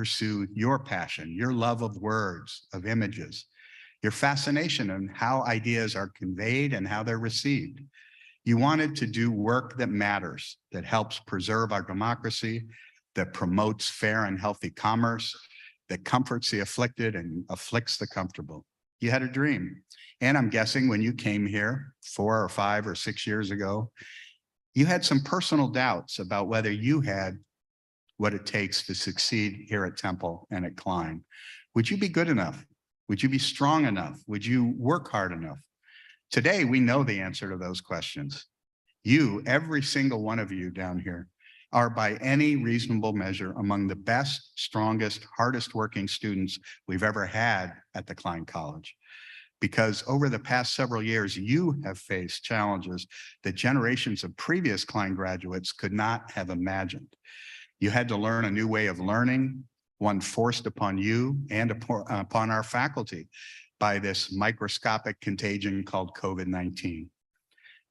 pursue your passion, your love of words, of images, your fascination on how ideas are conveyed and how they're received. You wanted to do work that matters, that helps preserve our democracy, that promotes fair and healthy commerce, that comforts the afflicted and afflicts the comfortable. You had a dream. And I'm guessing when you came here 4 or 5 or 6 years ago, you had some personal doubts about whether you had what it takes to succeed here at Temple and at Klein. Would you be good enough? Would you be strong enough? Would you work hard enough? Today, we know the answer to those questions. You, every single one of you down here, are by any reasonable measure among the best, strongest, hardest working students we've ever had at the Klein College. Because over the past several years, you have faced challenges that generations of previous Klein graduates could not have imagined. You had to learn a new way of learning, one forced upon you and upon our faculty by this microscopic contagion called COVID-19.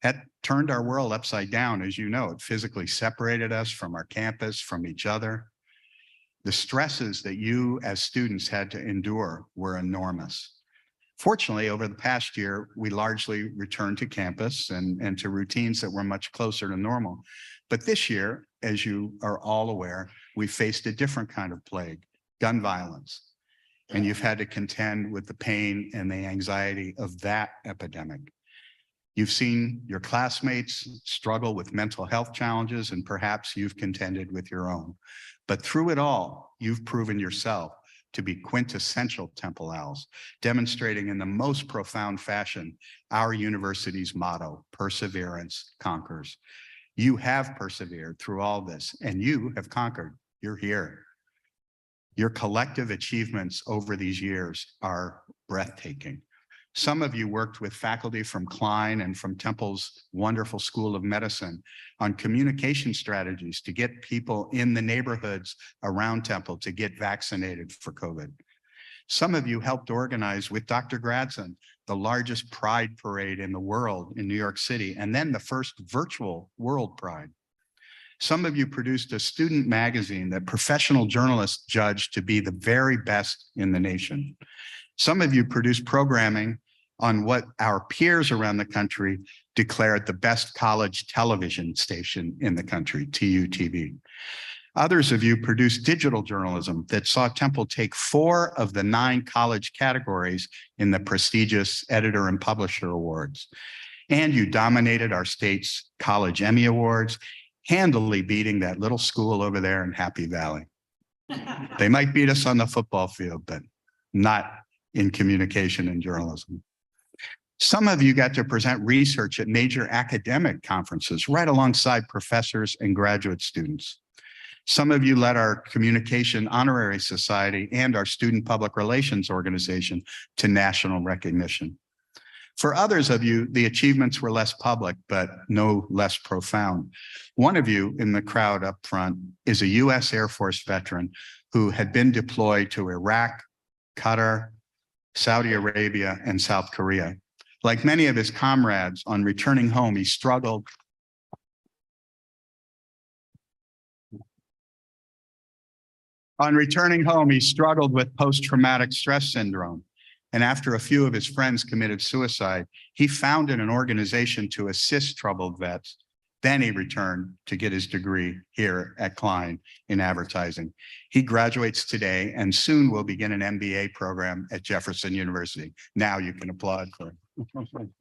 That turned our world upside down, as you know. It physically separated us from our campus, from each other. The stresses that you as students had to endure were enormous. Fortunately, over the past year, we largely returned to campus and to routines that were much closer to normal. But this year, as you are all aware, we faced a different kind of plague, gun violence. And you've had to contend with the pain and the anxiety of that epidemic. You've seen your classmates struggle with mental health challenges, and perhaps you've contended with your own. But through it all, you've proven yourself to be quintessential Temple Owls, demonstrating in the most profound fashion our university's motto, perseverance conquers. You have persevered through all this, and you have conquered. You're here. Your collective achievements over these years are breathtaking. Some of you worked with faculty from Klein and from Temple's wonderful School of Medicine on communication strategies to get people in the neighborhoods around Temple to get vaccinated for COVID. Some of you helped organize with Dr. Gradson the largest Pride parade in the world in New York City, and then the first virtual World Pride. Some of you produced a student magazine that professional journalists judged to be the very best in the nation. Some of you produced programming on what our peers around the country declared the best college television station in the country, TUTV. Others of you produced digital journalism that saw Temple take 4 of the 9 college categories in the prestigious Editor and Publisher Awards. And you dominated our state's College Emmy Awards, handily beating that little school over there in Happy Valley. They might beat us on the football field, but not in communication and journalism. Some of you got to present research at major academic conferences right alongside professors and graduate students. Some of you led our Communication Honorary Society and our Student Public Relations Organization to national recognition. For others of you, the achievements were less public, but no less profound. One of you in the crowd up front is a US Air Force veteran who had been deployed to Iraq, Qatar, Saudi Arabia, and South Korea. Like many of his comrades, on returning home, he struggled with post-traumatic stress syndrome. And after a few of his friends committed suicide, he founded an organization to assist troubled vets. Then he returned to get his degree here at Klein in advertising. He graduates today and soon will begin an MBA program at Jefferson University. Now you can applaud for him.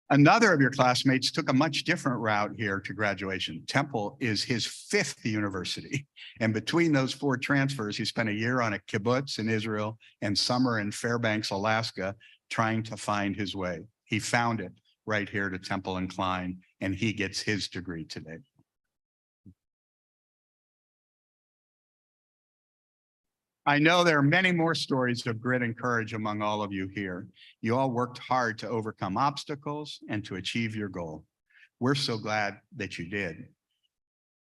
Another of your classmates took a much different route here to graduation. Temple is his 5th university. And between those 4 transfers, he spent a year on a kibbutz in Israel and summer in Fairbanks, Alaska, trying to find his way. He found it right here to Temple and Klein, and he gets his degree today. I know there are many more stories of grit and courage among all of you here. You all worked hard to overcome obstacles and to achieve your goal. We're so glad that you did.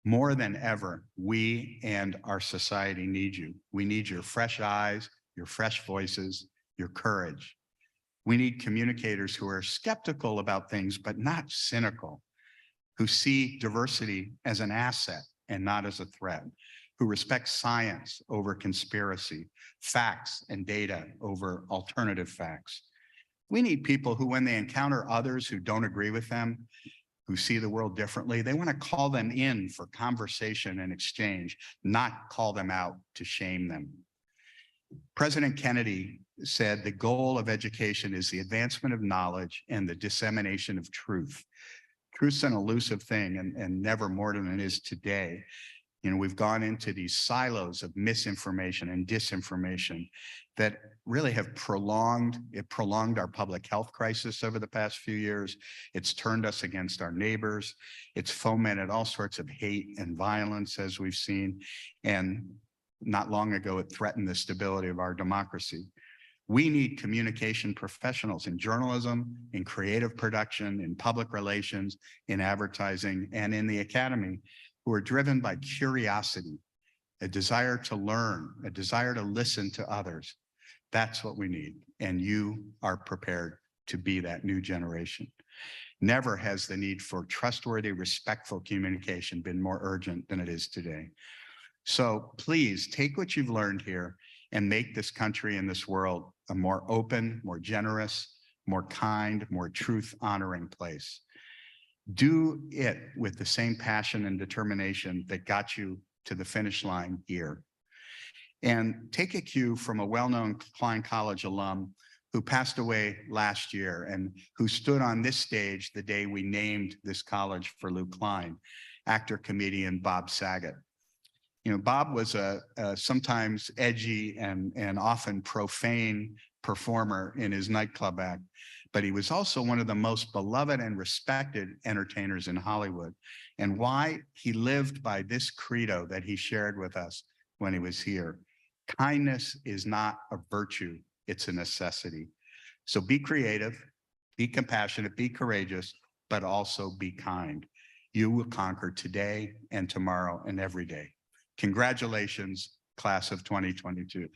More than ever, we and our society need you. We need your fresh eyes, your fresh voices, your courage. We need communicators who are skeptical about things, but not cynical. who see diversity as an asset and not as a threat, who respect science over conspiracy, facts and data over alternative facts. We need people who, when they encounter others who don't agree with them, who see the world differently, they want to call them in for conversation and exchange, not call them out to shame them. President Kennedy said the goal of education is the advancement of knowledge and the dissemination of truth. Truth's an elusive thing and never more than it is today. You know, we've gone into these silos of misinformation and disinformation that really have prolonged our public health crisis over the past few years. It's turned us against our neighbors. It's fomented all sorts of hate and violence, as we've seen. And not long ago, it threatened the stability of our democracy. We need communication professionals in journalism, in creative production, in public relations, in advertising, and in the academy, who are driven by curiosity, a desire to learn, a desire to listen to others. That's what we need. And you are prepared to be that new generation. Never has the need for trustworthy, respectful communication been more urgent than it is today. So please take what you've learned here and make this country and this world a more open, more generous, more kind, more truth-honoring place. Do it with the same passion and determination that got you to the finish line here. And take a cue from a well-known Klein College alum who passed away last year and who stood on this stage the day we named this college for Lou Klein, actor-comedian Bob Saget. You know, Bob was a sometimes edgy and often profane performer in his nightclub act, but he was also one of the most beloved and respected entertainers in Hollywood. And why? He lived by this credo that he shared with us when he was here. Kindness is not a virtue, it's a necessity. So be creative, be compassionate, be courageous, but also be kind. You will conquer today and tomorrow and every day. Congratulations, class of 2022.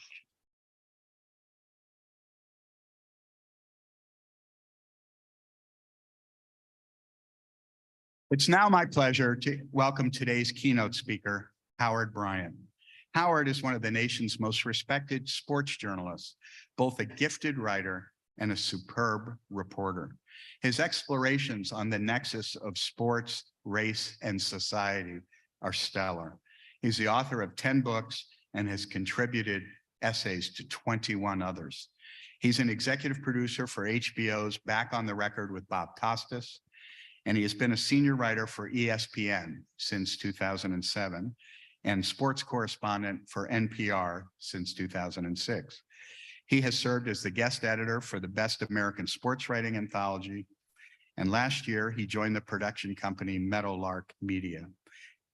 It's now my pleasure to welcome today's keynote speaker, Howard Bryant. Howard is one of the nation's most respected sports journalists, both a gifted writer and a superb reporter. His explorations on the nexus of sports, race, and society are stellar. He's the author of 10 books and has contributed essays to 21 others. He's an executive producer for HBO's Back on the Record with Bob Costas, and he has been a senior writer for ESPN since 2007 and sports correspondent for NPR since 2006. He has served as the guest editor for the Best American Sports Writing Anthology, and last year he joined the production company Meadowlark Media.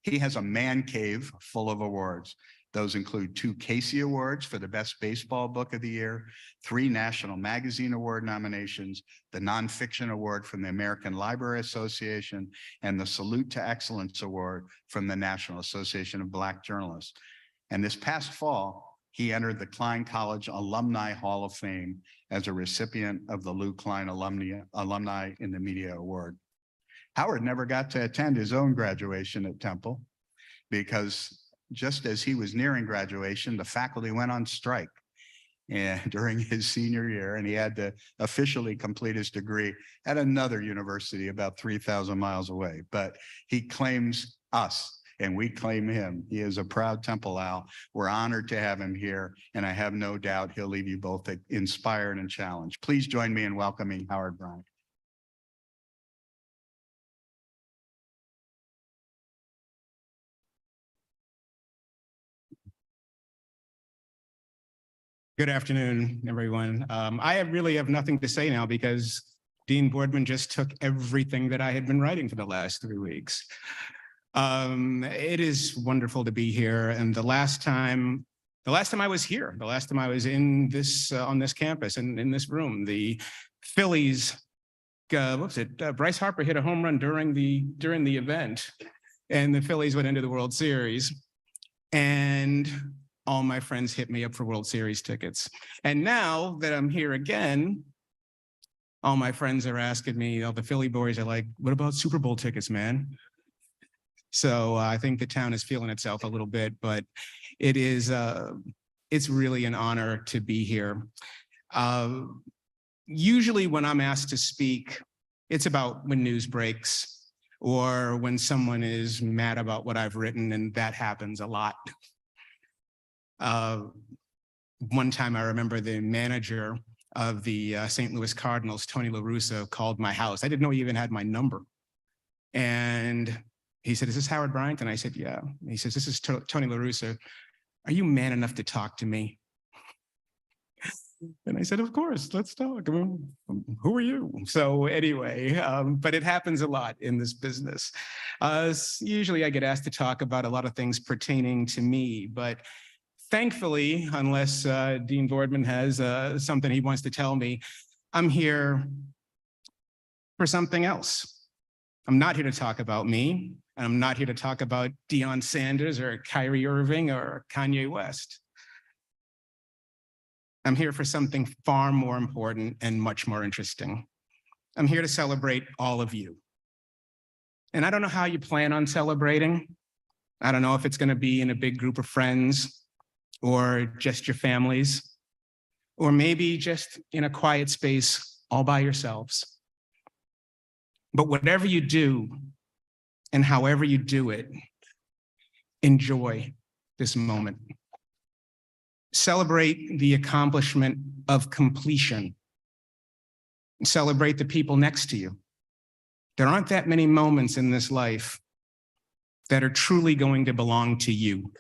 He has a man cave full of awards. Those include 2 Casey Awards for the Best Baseball Book of the Year, 3 National Magazine Award nominations, the Nonfiction Award from the American Library Association, and the Salute to Excellence Award from the National Association of Black Journalists. And this past fall, he entered the Klein College Alumni Hall of Fame as a recipient of the Lou Klein Alumni in the Media Award. Howard never got to attend his own graduation at Temple because just as he was nearing graduation, the faculty went on strike during his senior year, and he had to officially complete his degree at another university about 3,000 miles away. But he claims us, and we claim him. He is a proud Temple Owl. We're honored to have him here, and I have no doubt he'll leave you both inspired and challenged. Please join me in welcoming Howard Bryant. Good afternoon, everyone. I really have nothing to say now because Dean Boardman just took everything that I had been writing for the last 3 weeks. It is wonderful to be here. And the last time I was here, the last time I was in this on this campus and in this room, the Phillies, Bryce Harper hit a home run during the event, and the Phillies went into the World Series. And all my friends hit me up for World Series tickets. And now that I'm here again all my friends are asking me, all the Philly boys are like, what about Super Bowl tickets, man? So I think the town is feeling itself a little bit, but it is, it's really an honor to be here. Usually when I'm asked to speak, it's about when news breaks or when someone is mad about what I've written, and that happens a lot. One time I remember the manager of the St. Louis Cardinals, Tony La Russa, called my house. I didn't know he even had my number. And he said, "Is this Howard Bryant?" And I said, "Yeah." And he says, "This is Tony La Russa. Are you man enough to talk to me?" And I said, "Of course, let's talk. I mean, who are you?" So anyway, but it happens a lot in this business. Usually I get asked to talk about a lot of things pertaining to me, but thankfully, unless Dean Boardman has something he wants to tell me, I'm here for something else. I'm not here to talk about me, and I'm not here to talk about Deion Sanders or Kyrie Irving or Kanye West. I'm here for something far more important and much more interesting. I'm here to celebrate all of you. And I don't know how you plan on celebrating. I don't know if it's going to be in a big group of friends or just your families, or maybe just in a quiet space all by yourselves. But whatever you do and however you do it, enjoy this moment. Celebrate the accomplishment of completion. Celebrate the people next to you. There aren't that many moments in this life that are truly going to belong to you.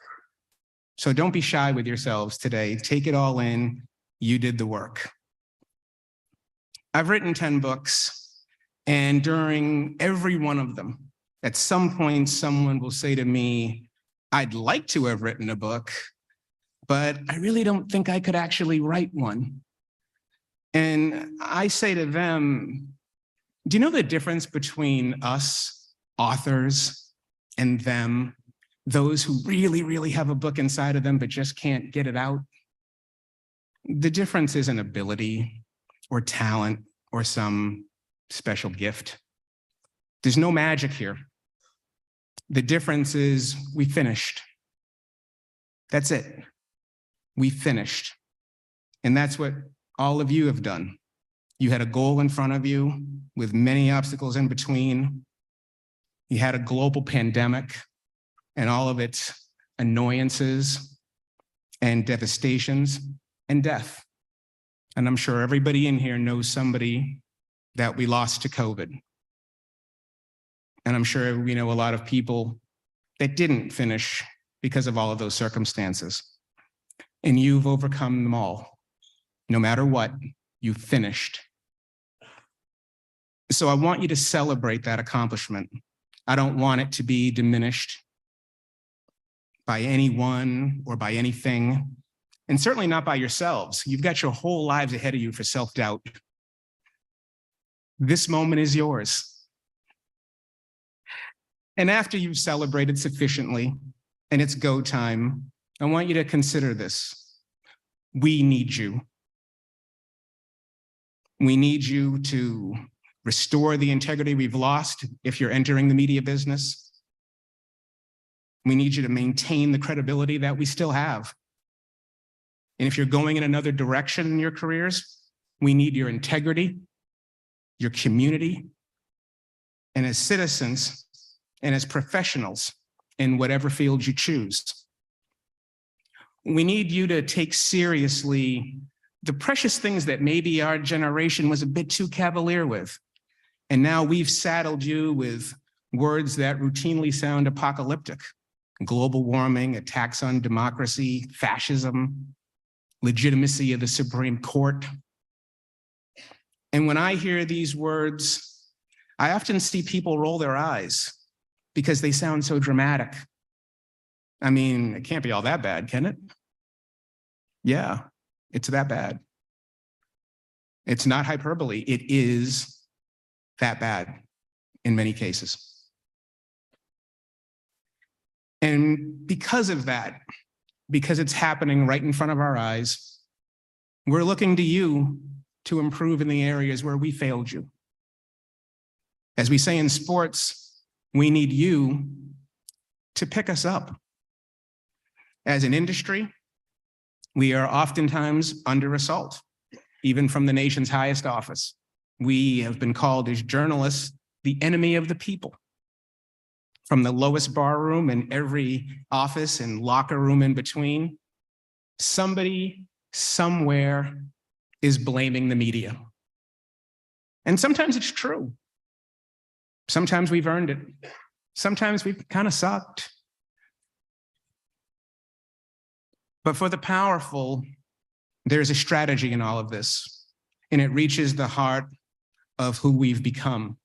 So don't be shy with yourselves today. Take it all in. You did the work. I've written 10 books, and during every one of them, at some point, someone will say to me, "I'd like to have written a book, but I really don't think I could actually write one." And I say to them, do you know the difference between us, authors, and them, those who really, really have a book inside of them but just can't get it out? The difference isn't ability or talent or some special gift. There's no magic here. The difference is we finished. That's it. We finished. And that's what all of you have done. You had a goal in front of you with many obstacles in between. You had a global pandemic and all of its annoyances and devastations and death. And I'm sure everybody in here knows somebody that we lost to COVID. And I'm sure we know a lot of people that didn't finish because of all of those circumstances. And you've overcome them all. No matter what, you finished. So I want you to celebrate that accomplishment. I don't want it to be diminished by anyone or by anything, and certainly not by yourselves. You've got your whole lives ahead of you for self-doubt. This moment is yours. And after you've celebrated sufficiently and it's go time, I want you to consider this. We need you. We need you to restore the integrity we've lost if you're entering the media business. We need you to maintain the credibility that we still have. And if you're going in another direction in your careers, we need your integrity, your community, and as citizens and as professionals in whatever field you choose. We need you to take seriously the precious things that maybe our generation was a bit too cavalier with. And now we've saddled you with words that routinely sound apocalyptic: global warming, attacks on democracy, fascism, legitimacy of the Supreme Court. And when I hear these words, I often see people roll their eyes because they sound so dramatic. I mean, it can't be all that bad, can it? Yeah, it's that bad. It's not hyperbole. It is that bad in many cases. And because of that, because it's happening right in front of our eyes, we're looking to you to improve in the areas where we failed you. As we say in sports, we need you to pick us up. As an industry, we are oftentimes under assault, even from the nation's highest office. We have been called as journalists the enemy of the people. From the lowest bar room and every office and locker room in between, somebody somewhere is blaming the media. And sometimes it's true. Sometimes we've earned it. Sometimes we've kind of sucked. But for the powerful, there's a strategy in all of this, and it reaches the heart of who we've become.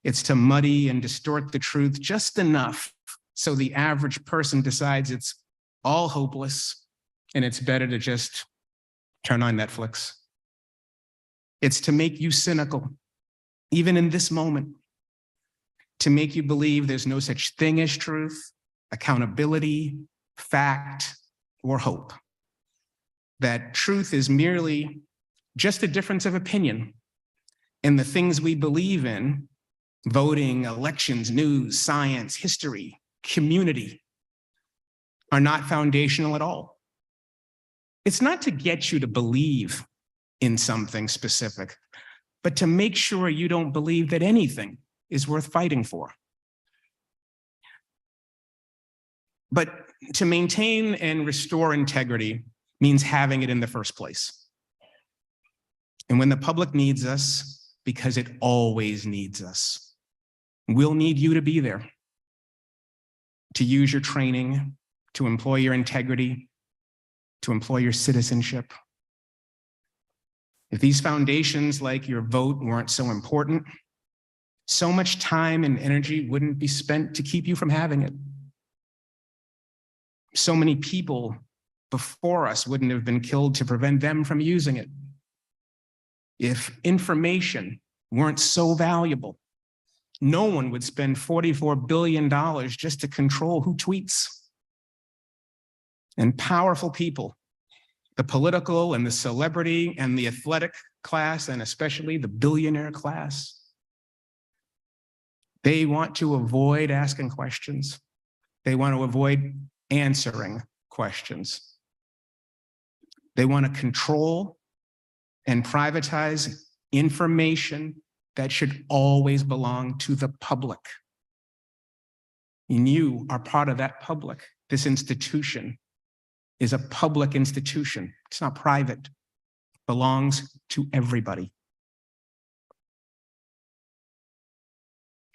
It's to muddy and distort the truth just enough so the average person decides it's all hopeless and it's better to just turn on Netflix. It's to make you cynical, even in this moment, to make you believe there's no such thing as truth, accountability, fact, or hope. That truth is merely just a difference of opinion, and the things we believe in, voting, elections, news, science, history, community, are not foundational at all. It's not to get you to believe in something specific, but to make sure you don't believe that anything is worth fighting for. But to maintain and restore integrity means having it in the first place. And when the public needs us, because it always needs us, we'll need you to be there, to use your training, to employ your integrity, to employ your citizenship. If these foundations, like your vote, weren't so important, so much time and energy wouldn't be spent to keep you from having it. So many people before us wouldn't have been killed to prevent them from using it. If information weren't so valuable, no one would spend $44 billion just to control who tweets. And powerful people, the political and the celebrity and the athletic class, and especially the billionaire class, they want to avoid asking questions. They want to avoid answering questions. They want to control and privatize information that should always belong to the public. And you are part of that public. This institution is a public institution. It's not private. It belongs to everybody.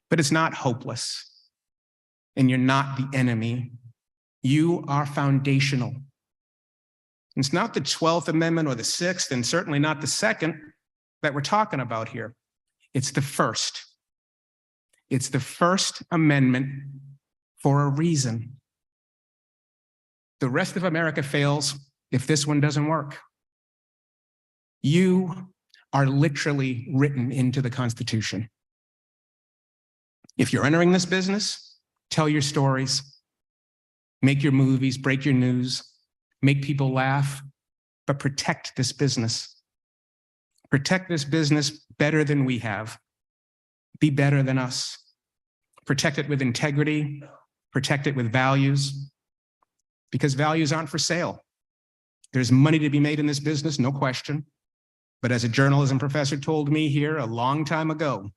But it's not hopeless. And you're not the enemy. You are foundational. It's not the 12th Amendment or the 6th, and certainly not the 2nd that we're talking about here. It's the 1st. It's the First Amendment for a reason. The rest of America fails if this one doesn't work. You are literally written into the Constitution. If you're entering this business, tell your stories, make your movies, break your news, make people laugh, but protect this business. Protect this business better than we have. Be better than us. Protect it with integrity, protect it with values, because values aren't for sale. There's money to be made in this business, no question. But as a journalism professor told me here a long time ago,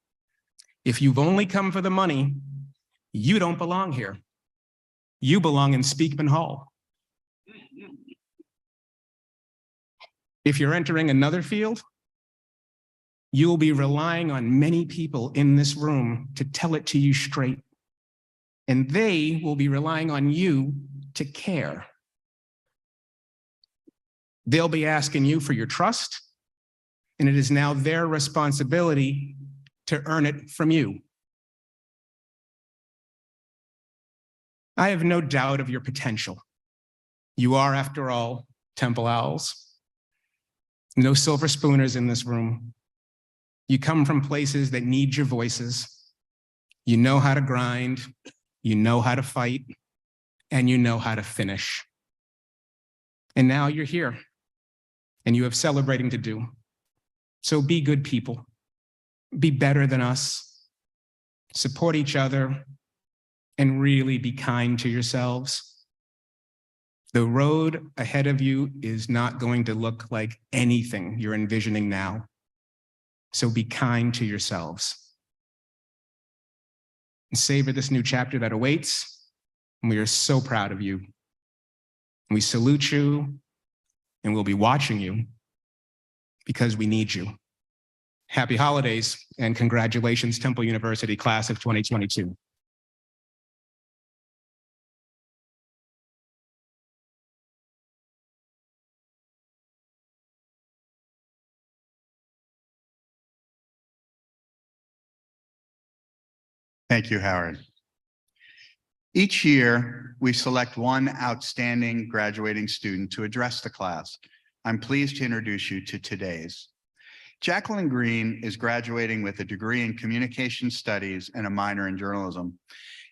if you've only come for the money, you don't belong here. You belong in Speakman Hall. If you're entering another field, you'll be relying on many people in this room to tell it to you straight. And they will be relying on you to care. They'll be asking you for your trust, and it is now their responsibility to earn it from you. I have no doubt of your potential. You are, after all, Temple Owls. No silver spooners in this room. You come from places that need your voices. You know how to grind, you know how to fight, and you know how to finish. And now you're here, and you have celebrating to do. So be good people, be better than us, support each other, and really be kind to yourselves. The road ahead of you is not going to look like anything you're envisioning now. So be kind to yourselves. And savor this new chapter that awaits. And we are so proud of you. We salute you, and we'll be watching you because we need you. Happy holidays, and congratulations, Temple University class of 2022. Thank you, Howard. Each year, we select one outstanding graduating student to address the class. I'm pleased to introduce you to today's. Jacqueline Green is graduating with a degree in communication studies and a minor in journalism.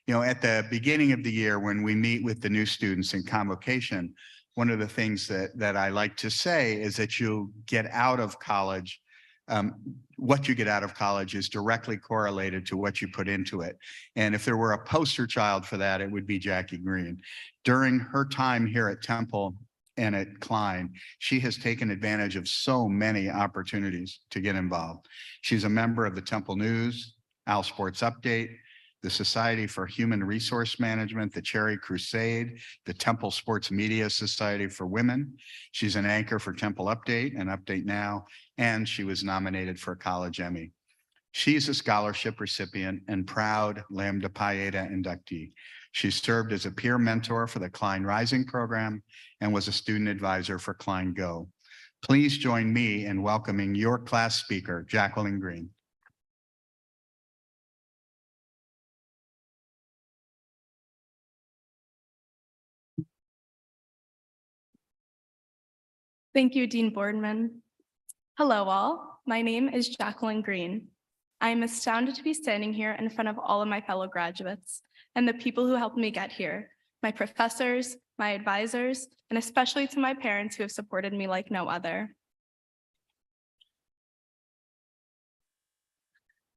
You know, at the beginning of the year, when we meet with the new students in convocation, one of the things that I like to say is that you'll get out of college. What you get out of college is directly correlated to what you put into it. And if there were a poster child for that, it would be Jackie Green. During her time here at Temple and at Klein, she has taken advantage of so many opportunities to get involved. She's a member of the Temple News, Al Sports Update, the Society for Human Resource Management, the Cherry Crusade, the Temple Sports Media Society for Women. She's an anchor for Temple Update and Update Now, and she was nominated for a College Emmy. She's a scholarship recipient and proud Lambda Pi Eta inductee. She served as a peer mentor for the Klein Rising program and was a student advisor for Klein Go. Please join me in welcoming your class speaker, Jacqueline Green. Thank you, Dean Boardman. Hello all, my name is Jacqueline Green. I am astounded to be standing here in front of all of my fellow graduates and the people who helped me get here, my professors, my advisors, and especially to my parents who have supported me like no other.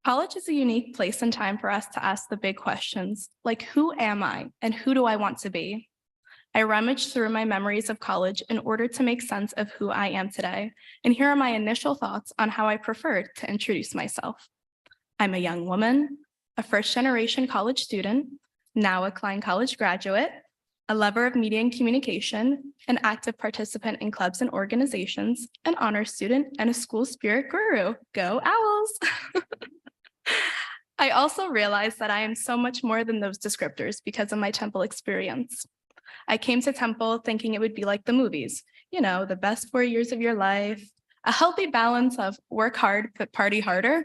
College is a unique place and time for us to ask the big questions, like who am I and who do I want to be? I rummaged through my memories of college in order to make sense of who I am today, and here are my initial thoughts on how I preferred to introduce myself. I'm a young woman, a first-generation college student, now a Klein College graduate, a lover of media and communication, an active participant in clubs and organizations, an honors student, and a school spirit guru. Go Owls! I also realized that I am so much more than those descriptors because of my Temple experience. I came to Temple thinking it would be like the movies, you know, the best 4 years of your life, a healthy balance of work hard, but party harder.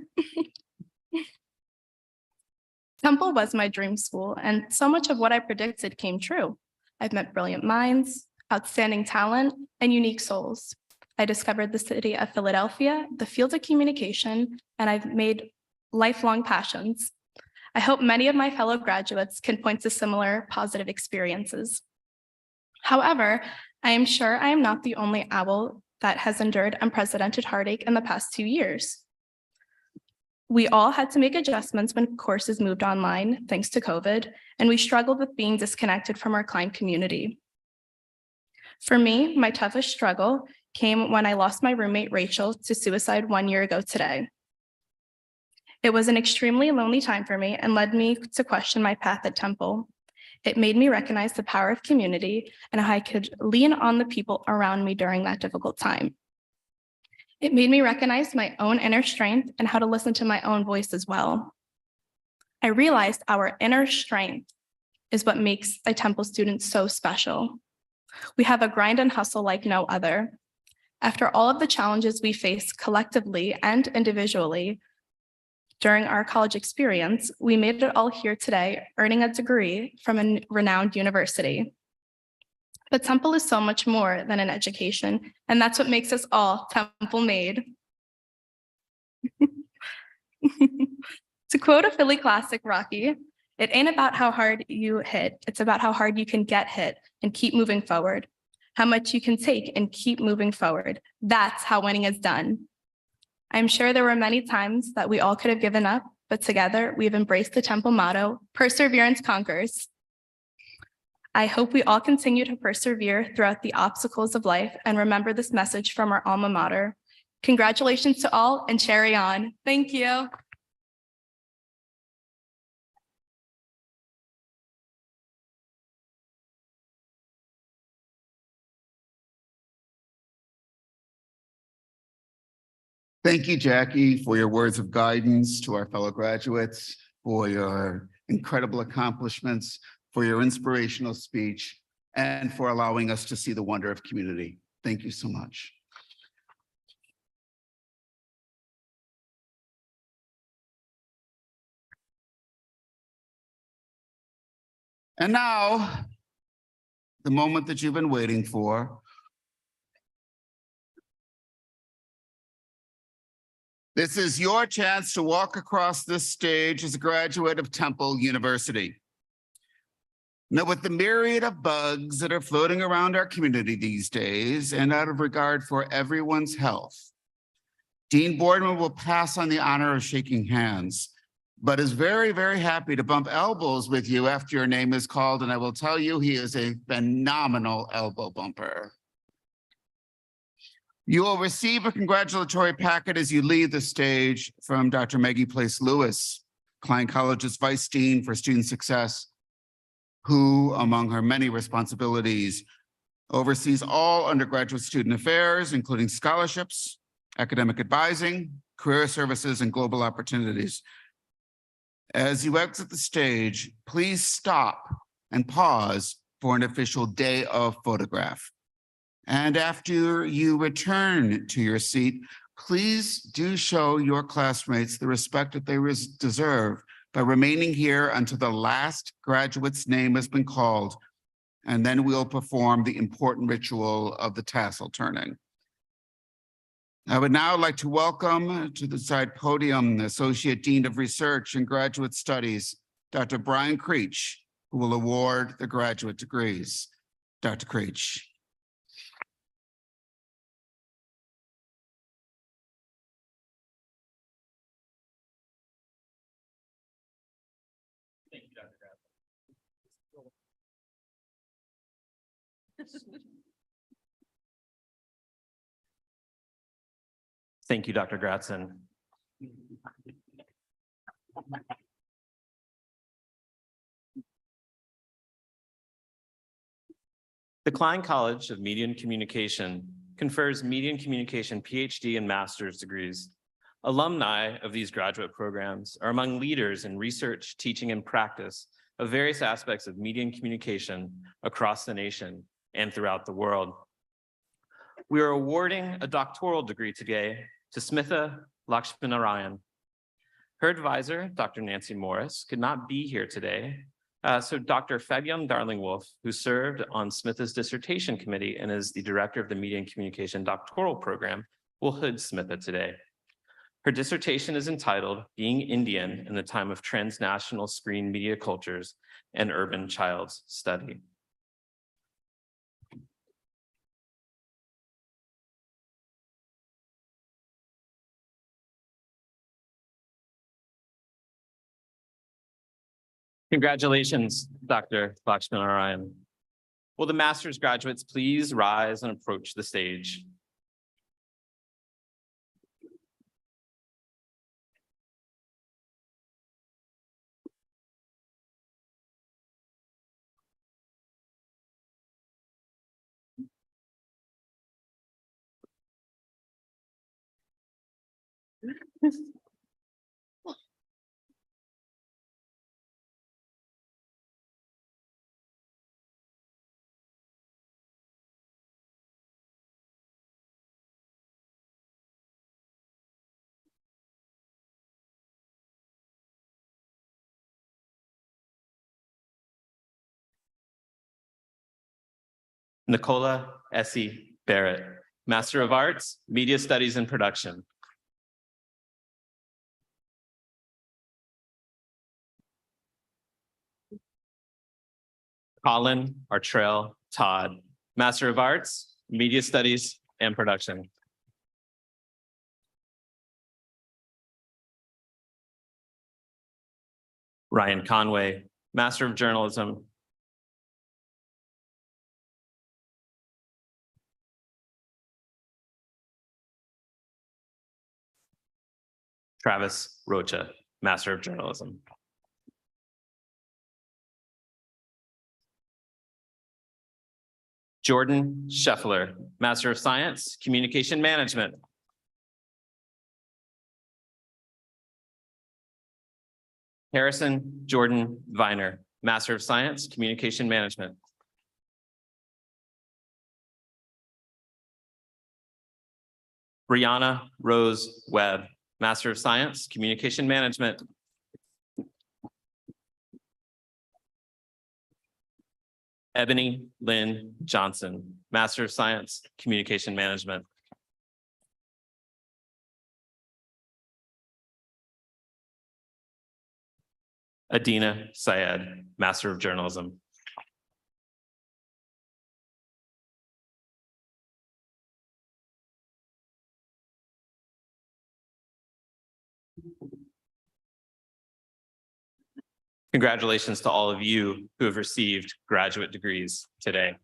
Temple was my dream school, and so much of what I predicted came true. I've met brilliant minds, outstanding talent, and unique souls. I discovered the city of Philadelphia, the field of communication, and I've made lifelong passions. I hope many of my fellow graduates can point to similar positive experiences. However, I am sure I am not the only owl that has endured unprecedented heartache in the past 2 years. We all had to make adjustments when courses moved online, thanks to COVID, and we struggled with being disconnected from our Klein community. For me, my toughest struggle came when I lost my roommate, Rachel, to suicide 1 year ago today. It was an extremely lonely time for me and led me to question my path at Temple. It made me recognize the power of community and how I could lean on the people around me during that difficult time. It made me recognize my own inner strength and how to listen to my own voice as well. I realized our inner strength is what makes a Temple student so special. We have a grind and hustle like no other. After all of the challenges we face collectively and individually, during our college experience, we made it all here today, earning a degree from a renowned university. But Temple is so much more than an education, and that's what makes us all Temple made. To quote a Philly classic, Rocky, it ain't about how hard you hit, it's about how hard you can get hit and keep moving forward. How much you can take and keep moving forward. That's how winning is done. I'm sure there were many times that we all could have given up, but together we've embraced the Temple motto, perseverance conquers. I hope we all continue to persevere throughout the obstacles of life and remember this message from our alma mater. Congratulations to all and cherry on. Thank you. Thank you, Jackie, for your words of guidance to our fellow graduates, for your incredible accomplishments, for your inspirational speech, and for allowing us to see the wonder of community. Thank you so much. And now, the moment that you've been waiting for. This is your chance to walk across this stage as a graduate of Temple University. Now, with the myriad of bugs that are floating around our community these days, and out of regard for everyone's health, Dean Boardman will pass on the honor of shaking hands, but is very, very happy to bump elbows with you after your name is called, and I will tell you he is a phenomenal elbow bumper. You will receive a congratulatory packet as you leave the stage from Dr. Maggie Place-Lewis, Klein College's Vice Dean for Student Success, who, among her many responsibilities, oversees all undergraduate student affairs, including scholarships, academic advising, career services, and global opportunities. As you exit the stage, please stop and pause for an official day of photograph. And after you return to your seat, please do show your classmates the respect that they deserve by remaining here until the last graduate's name has been called, and then we'll perform the important ritual of the tassel turning. I would now like to welcome to the side podium the Associate Dean of Research and Graduate Studies, Dr. Brian Creech, who will award the graduate degrees. Dr. Creech. Thank you, Dr. Gratzen. Thank you, Dr. Gratzen. The Klein College of Media and Communication confers Media and Communication PhD and master's degrees. Alumni of these graduate programs are among leaders in research, teaching, and practice of various aspects of media and communication across the nation and throughout the world. We are awarding a doctoral degree today to Smitha Lakshminarayan. Her advisor, Dr. Nancy Morris, could not be here today, so Dr. Fabian Darling-Wolf, who served on Smitha's dissertation committee and is the director of the Media and Communication doctoral program, will hood Smitha today. Her dissertation is entitled Being Indian in the Time of Transnational Screen Media Cultures and Urban Child's Study. Congratulations, Dr. Lakshminarayan. Will the master's graduates please rise and approach the stage? Nicola Essie Barrett, Master of Arts, Media Studies and Production. Colin Artrell Todd, Master of Arts, Media Studies and Production. Ryan Conway, Master of Journalism. Travis Rocha, Master of Journalism. Jordan Scheffler, Master of Science, Communication Management. Harrison Jordan Viner, Master of Science, Communication Management. Brianna Rose Webb, Master of Science, Communication Management. Ebony Lynn Johnson, Master of Science, Communication Management. Adina Syed, Master of Journalism. Congratulations to all of you who have received graduate degrees today.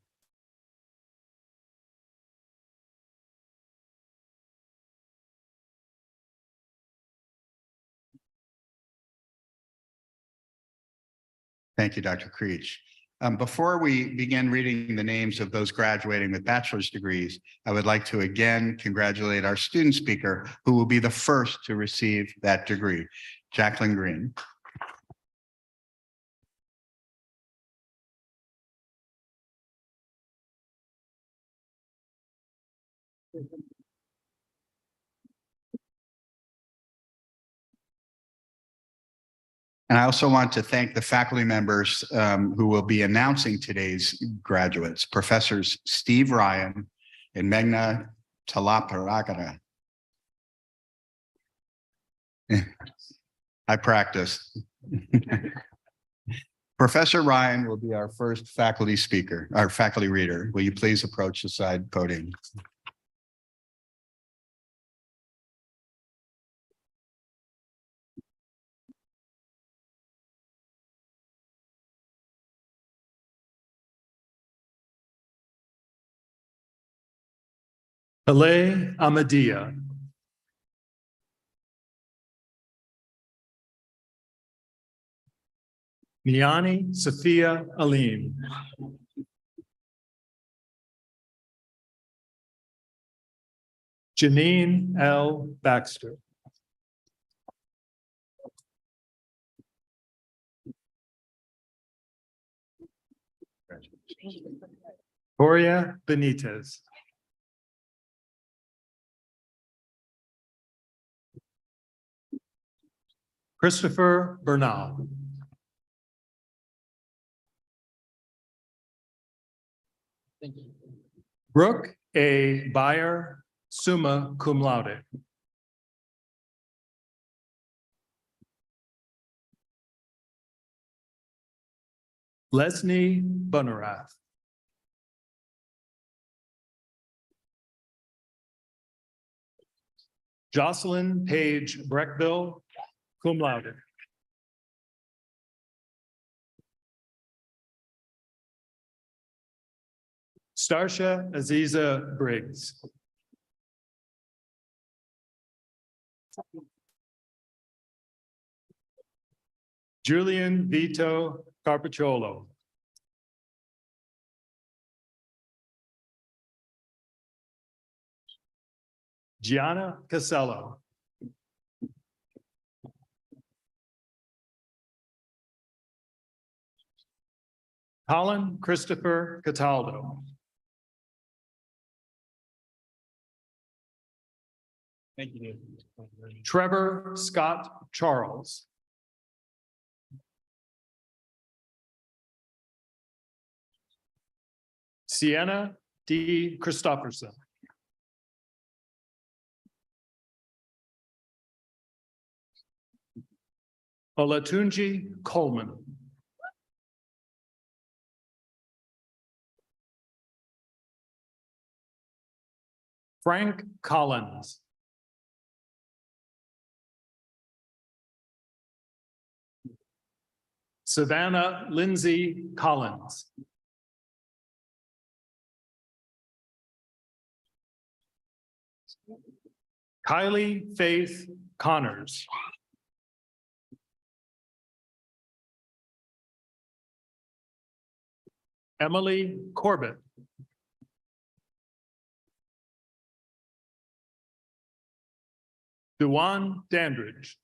Thank you, Dr. Creech. Before we begin reading the names of those graduating with bachelor's degrees, I would like to again congratulate our student speaker, who will be the first to receive that degree, Jacqueline Green. And I also want to thank the faculty members who will be announcing today's graduates, Professors Steve Ryan and Meghna Talaparagada. I practiced. Professor Ryan will be our first faculty speaker, our faculty reader. Will you please approach the side podium? Haleh Ahmadiyya. Niani Sophia Alim. Janine L. Baxter. Gloria Benitez. Christopher Bernal. Brooke A. Beyer, summa cum laude. Leslie Bunarath. Jocelyn Page Breckville, cum laude. Starsha Aziza Briggs. Julian Vito Carpacciolo. Gianna Casello. Colin Christopher Cataldo. Thank you. Trevor Scott Charles. Sienna D. Christofferson. Olatunji Coleman. Frank Collins. Savannah Lindsay Collins. Kylie Faith Connors. Emily Corbett. Duan Dandridge.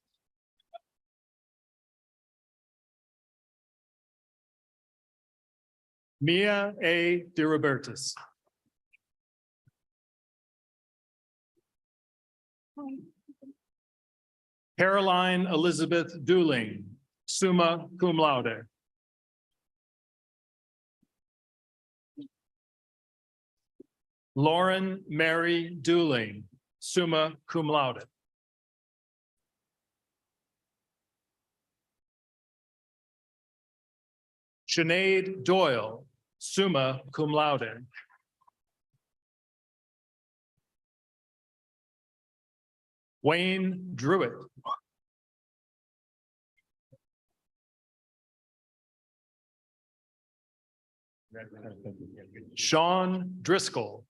Mia A. DeRobertis. Caroline Elizabeth Dooling, summa cum laude. Lauren Mary Dooling, summa cum laude. Sinead Doyle, summa cum laude. Wayne Druitt. Sean Driscoll.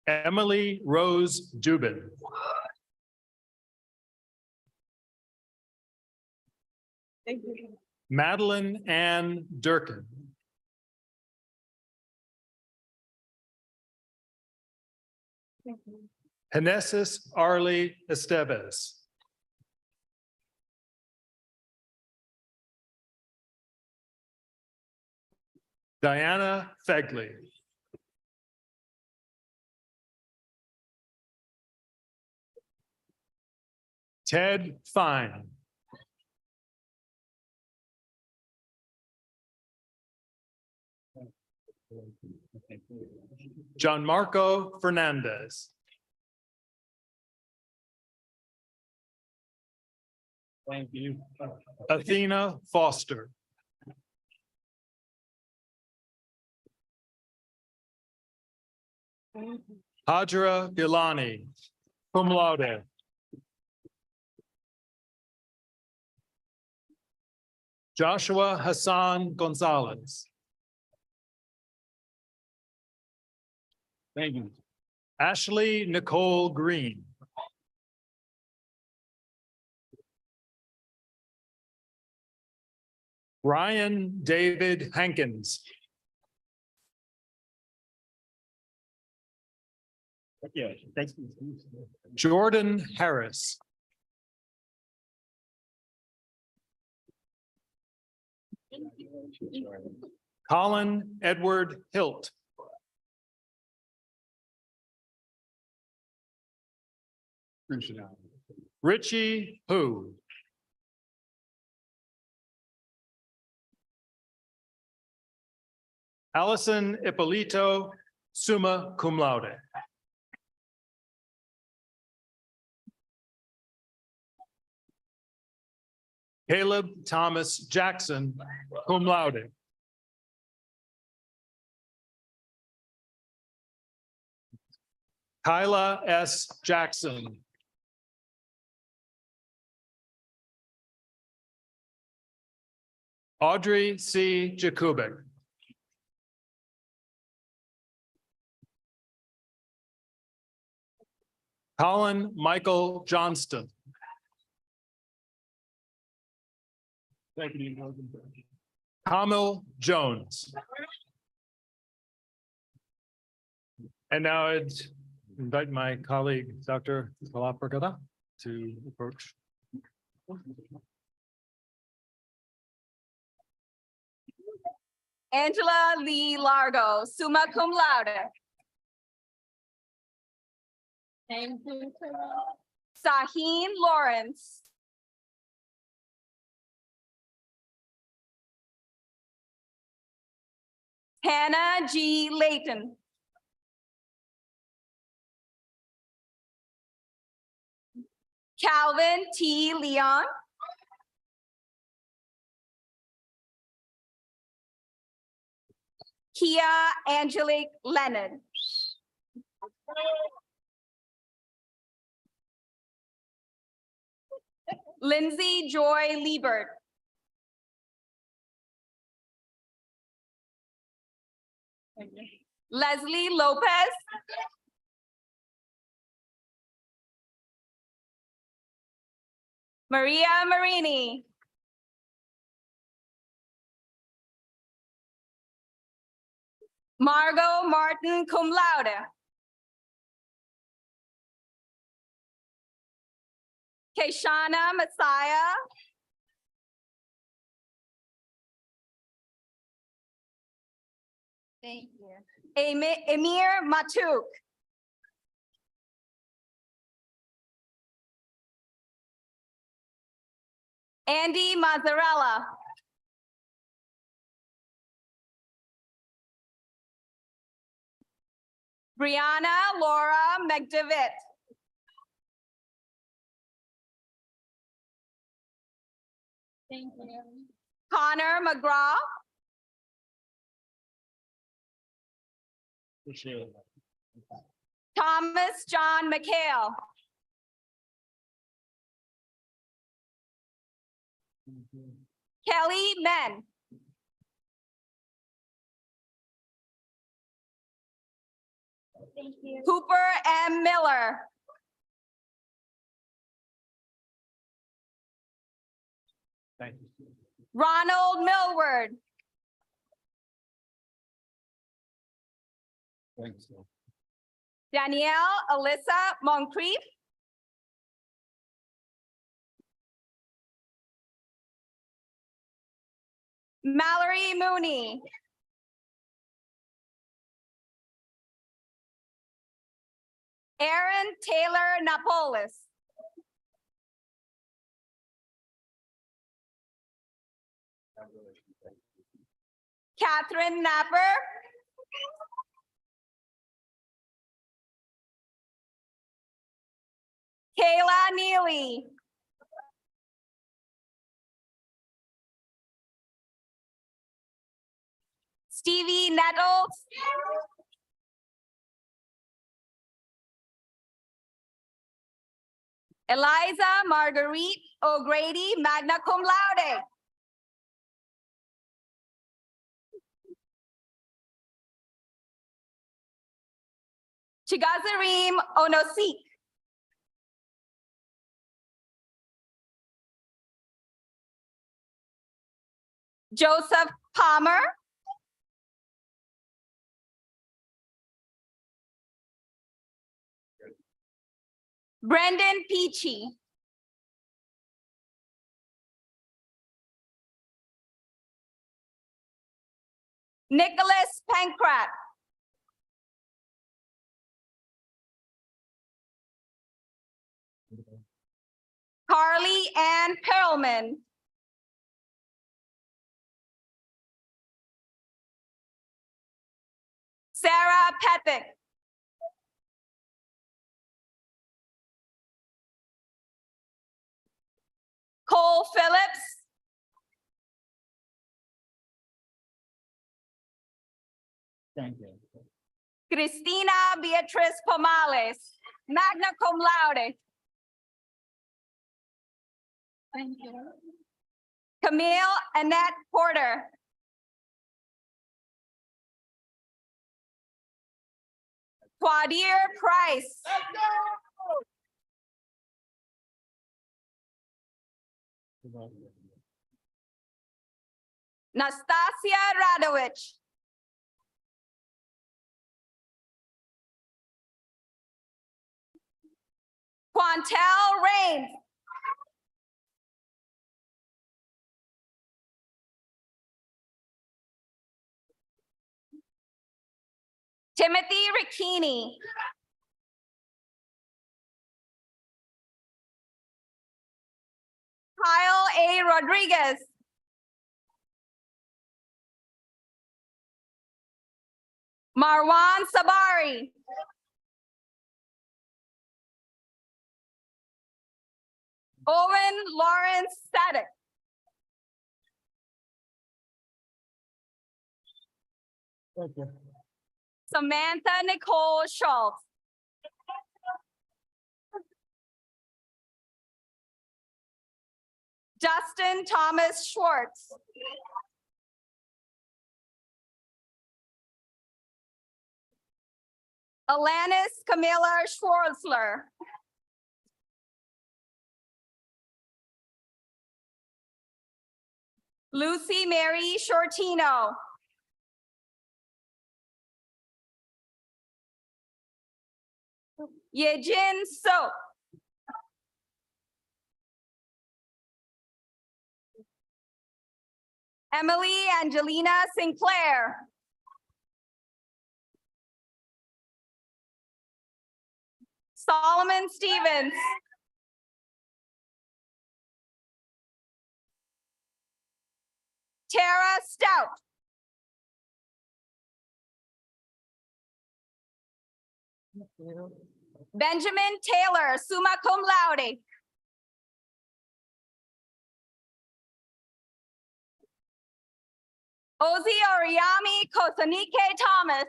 Emily Rose Dubin. Madeline Ann Durkin. Henesis Arley Esteves. Diana Fegley. Ted Fine. Gianmarco Fernandez. Thank you. Athena Foster. Hajra Gilani, cum laude. Joshua Hassan Gonzalez. Thank you. Ashley Nicole Green. Ryan David Hankins. Yeah, thanks. Jordan Harris. Colin Edward Hilt. Richie Hu. Allison Ippolito, summa cum laude. Caleb Thomas Jackson, cum laude. Kyla S. Jackson. Audrey C. Jakubik. Colin Michael Johnston. Thank you. Kamil Jones. And now I'd invite my colleague, Dr. Kalapragada, to approach. Angela Lee Largo, summa cum laude. Sahin Lawrence. Hannah G. Layton. Calvin T. Leon. Kia Angelique Leonard. Lindsay Joy Liebert. Leslie Lopez. Maria Marini. Margot Martin, cum laude. Keshana Messiah. Thank you. Emir Matuk. Andy Mazzarella. Brianna Laura McDevitt. Thank you. Connor McGraw. Thomas John McHale. Kelly Men. Thank you. Cooper M. Miller. Thank you. Ronald Millward. Thanks. Danielle Alyssa Moncrief. Mallory Mooney. Aaron Taylor Napolis. Catherine Napper. Kayla Neely. Stevie Nettles. Eliza Marguerite O'Grady, magna cum laude. Chigazarim Onosik. Joseph Palmer. Brendan Peachy. Nicholas Pankrat. Carly Ann Perlman. Sarah Pethick. Cole Phillips. Thank you. Cristina Beatriz Pomales, magna cum laude. Thank you. Camille Annette Porter. Quadir Price. Nastasia Radovich. Quantel Rains. Timothy Ricchini. Kyle A. Rodriguez. Marwan Sabari. Owen Lawrence Sadek. Thank you. Samantha Nicole Schultz. Dustin Thomas Schwartz. Alanis Camilla Schwartzler. Lucy Mary Shortino. Yejin So. Emily Angelina Sinclair. Solomon Stevens. Tara Stout. Benjamin Taylor, summa cum laude. Ozi Oriami Kosanike Thomas.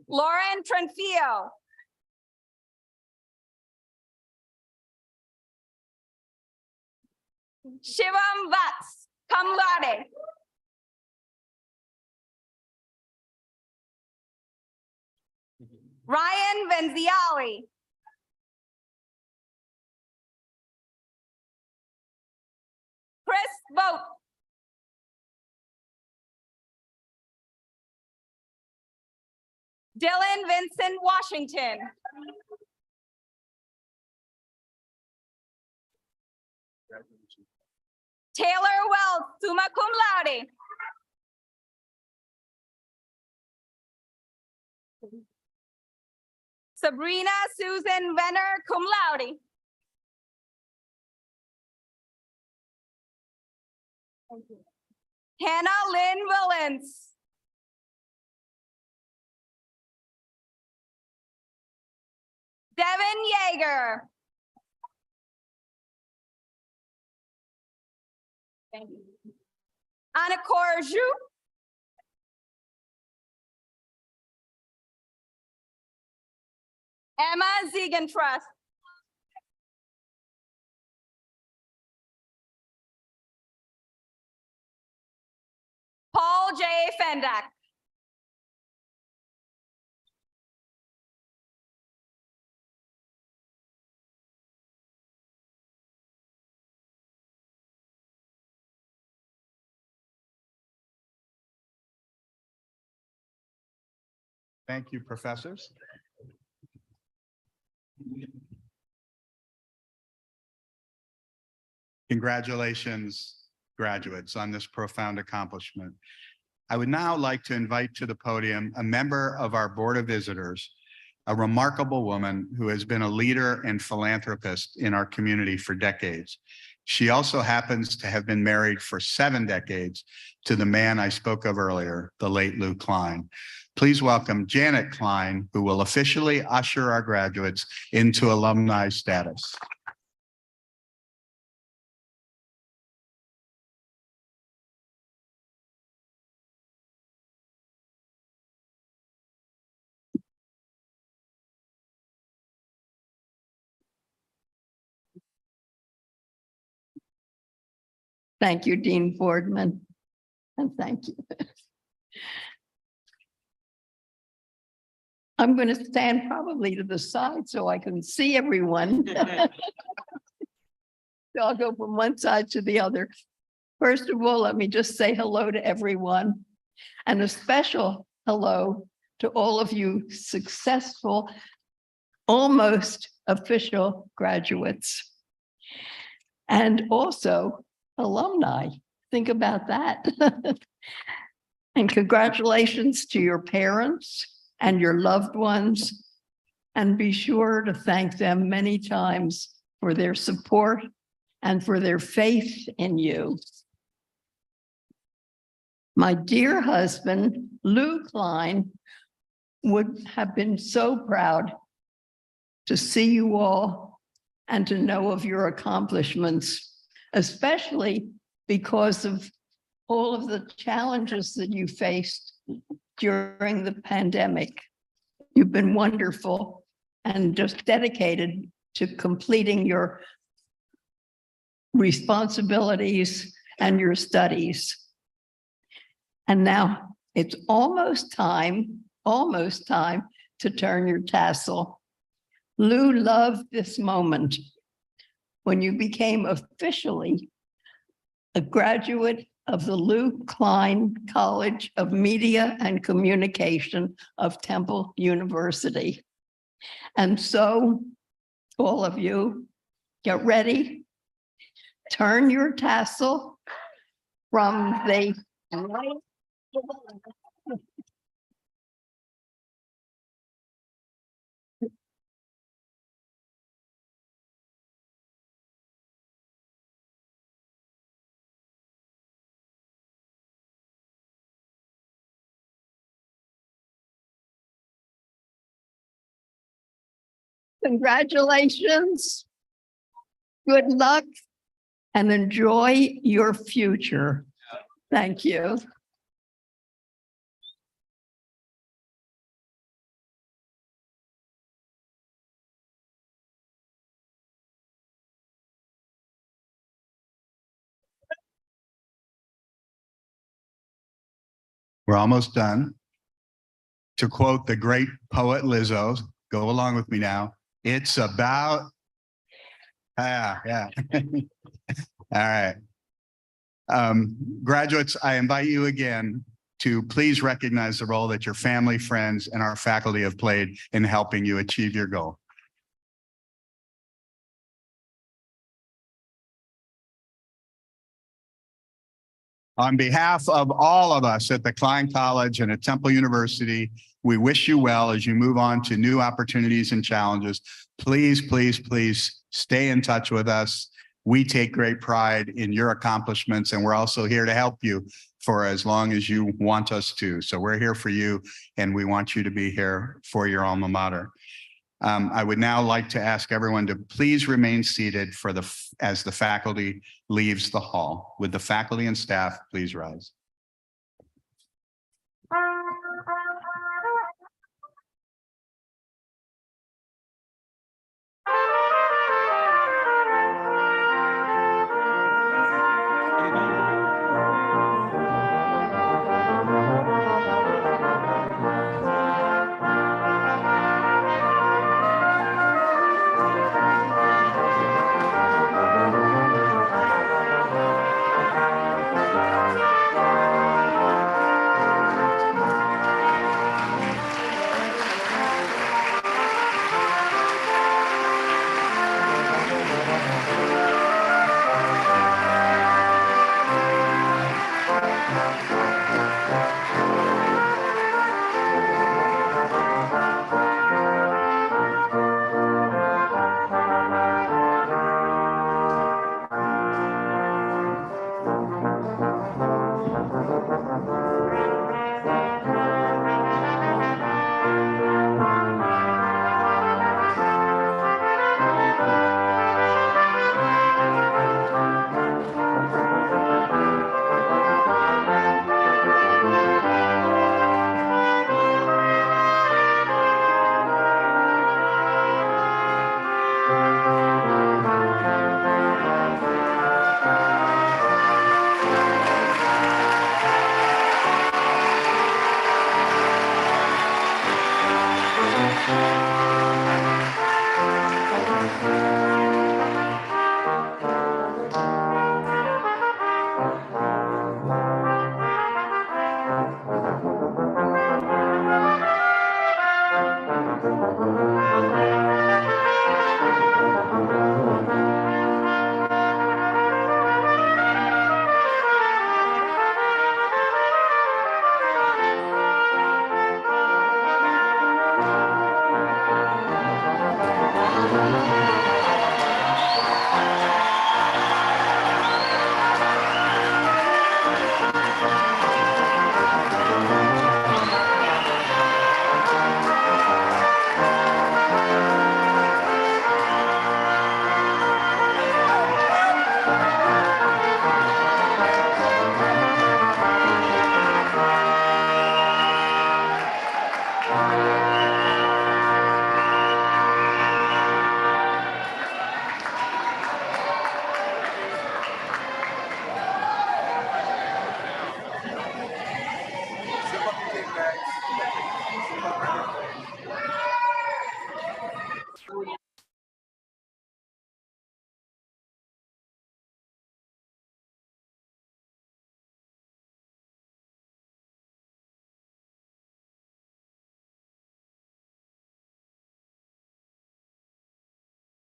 Lauren Trenfio. Shivam Vats, cum laude. Ryan Venziali. Chris Vogt. Dylan Vincent Washington. Taylor Wells, summa cum laude. Sabrina Susan Venner, cum laude. Hannah Lynn Willens. Devin Yeager. Anna Corju. Emma Ziegentrust. Paul J. Fendak. Thank you, professors. Congratulations, graduates, on this profound accomplishment. I would now like to invite to the podium a member of our Board of Visitors, a remarkable woman who has been a leader and philanthropist in our community for decades. She also happens to have been married for 7 decades to the man I spoke of earlier, the late Lou Klein. Please welcome Janet Klein, who will officially usher our graduates into alumni status. Thank you, Dean Boardman, and thank you. I'm going to stand probably to the side so I can see everyone. So I'll go from one side to the other. First of all, let me just say hello to everyone, and a special hello to all of you successful, almost official graduates. And also alumni. Think about that. And congratulations to your parents and your loved ones. And be sure to thank them many times for their support and for their faith in you. My dear husband, Lou Klein, would have been so proud to see you all and to know of your accomplishments, especially because of all of the challenges that you faced during the pandemic. You've been wonderful and just dedicated to completing your responsibilities and your studies. And now it's almost time to turn your tassel. Lou loved this moment when you became officially a graduate of the Lou Klein College of Media and Communication of Temple University. And so all of you, get ready. Turn your tassel from the right. Congratulations. Good luck and enjoy your future. Thank you. We're almost done. To quote the great poet Lizzo, go along with me now. It's about, yeah. All right. Graduates, I invite you again to please recognize the role that your family, friends, and our faculty have played in helping you achieve your goal. On behalf of all of us at the Klein College and at Temple University, we wish you well as you move on to new opportunities and challenges. Please, please, please stay in touch with us. We take great pride in your accomplishments, and we're also here to help you for as long as you want us to. So we're here for you, and we want you to be here for your alma mater. I would now like to ask everyone to please remain seated as the faculty leaves the hall. Would the faculty and staff please rise?